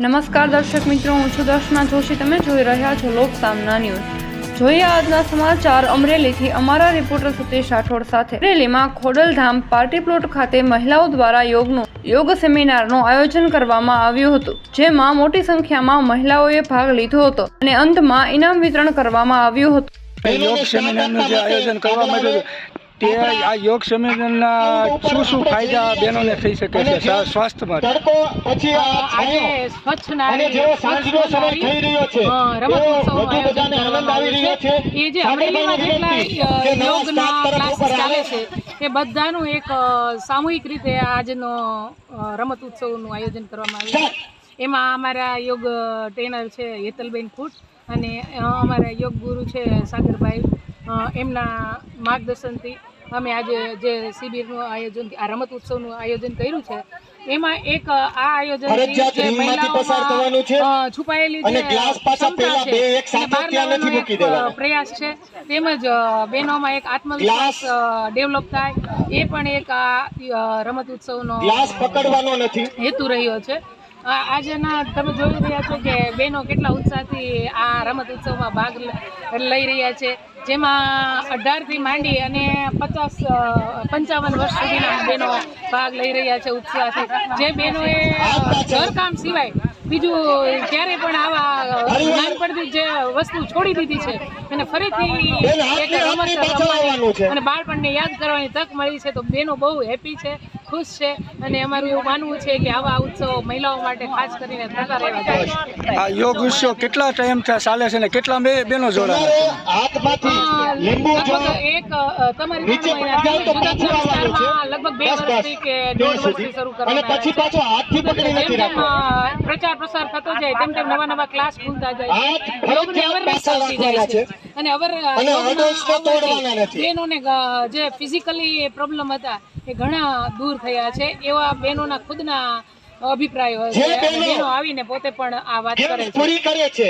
નમસ્કાર દર્શક મિત્રો, હું છું દર્શના જોશી. તમે જોઈ રહ્યા છો લોક સામના ન્યૂઝ. જોઈએ આજના સમાચાર અમરેલીથી અમારા રિપોર્ટર સતીશ રાઠોડ સાથે. અમરેલીમાં ખોડલધામ પાર્ટી પ્લોટ ખાતે મહિલાઓ દ્વારા યોગ સેમિનારનું આયોજન કરવામાં આવ્યું હતું, જેમાં મોટી સંખ્યામાં મહિલાઓએ ભાગ લીધો હતો અને અંતમાં ઇનામ વિતરણ કરવામાં આવ્યું હતું. યોગ સેમિનારનું જે આયોજન કરવામાં આવ્યું તે આ યોગ સેમિનારના શું ફાયદા બહેનોને થઈ શકે છે સ્વાસ્થ્ય માટે? આજે સ્વચ્છ નારી રમતોત્સવનું આયોજન કરવામાં આવ્યું છે. એ જે અમરેલીમાં જેટલા યોગના ક્લાસીસ ચાલે છે એ બધાનું એક સામૂહિક રીતે આજનો રમત ઉત્સવનું આયોજન કરવામાં આવ્યું છે. એમાં અમારા યોગ ટ્રેનર છે હેતલબેન ખૂટ અને અમારા યોગ ગુરુ છે સાગરભાઈ, એમના માર્ગદર્શનથી અમે આજે જે શિબિરનું આયોજન, આ રમત ઉત્સવનું આયોજન કર્યું છે, એમાં એક આ આયોજનથી જે મહિલાઓમાં છુપાયેલી જે ક્ષમતા છે એને બહાર લાવવાનો એક પ્રયાસ છે, તેમજ બહેનોમાં એક આત્મવિશ્વાસ ડેવલપ થાય, એ પણ એક આ રમત ઉત્સવનો હેતુ રહ્યો છે. આજના તમે જોઈ રહ્યા છો કે બહેનો કેટલા ઉત્સાહથી આ રમત ઉત્સવમાં ભાગ લઈ રહ્યા છે, જેમાં 18થી માંડી અને 55 વર્ષ સુધીના બહેનો ભાગ લઈ રહ્યા છે ઉત્સાહથી. જે બહેનોએ ઘરકામ સિવાય બીજું ક્યારે પણ આવા નાનપણથી જે વસ્તુ છોડી દીધી છે અને ફરીથી એક રમત રમવાની અને બાળપણને યાદ કરવાની તક મળી છે, તો બહેનો બહુ હેપી છે, ખુશ છે. અને અમારું એવું માનવું છે કે આવા ઉત્સવ મહિલાઓ માટે ખાસ કરીને થતા રહેવા જોઈએ. આ યોગ ઉત્સવ કેટલા ટાઈમથી ચાલે છે ને કેટલા બહેનો જોડાયા? એક તમારી 3 મહિનાથી જુદા વિસ્તારમાં લગભગ 2 વર્ષથી કે 1.5 વર્ષથી શરૂ કરવામાં આવ્યા છે. પ્રચાર પ્રસાર થતો જાય તેમ તેમ નવા ક્લાસ ખુલતા જાય છે, યોગની અવેરનેસ આવતી જાય છે અને બહેનોને જે ફિઝિકલી પ્રોબ્લેમ હતા એ ઘણા દૂર થયા છે, એવા બહેનોના ખુદના અભિપ્રાયો છે. બહેનો આવીને પોતે પણ આ વાત કરે છે.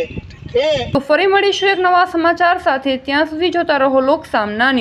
તો ફરી મળીશું એક નવા સમાચાર સાથે. ત્યાં સુધી જોતા રહો લોક સામના.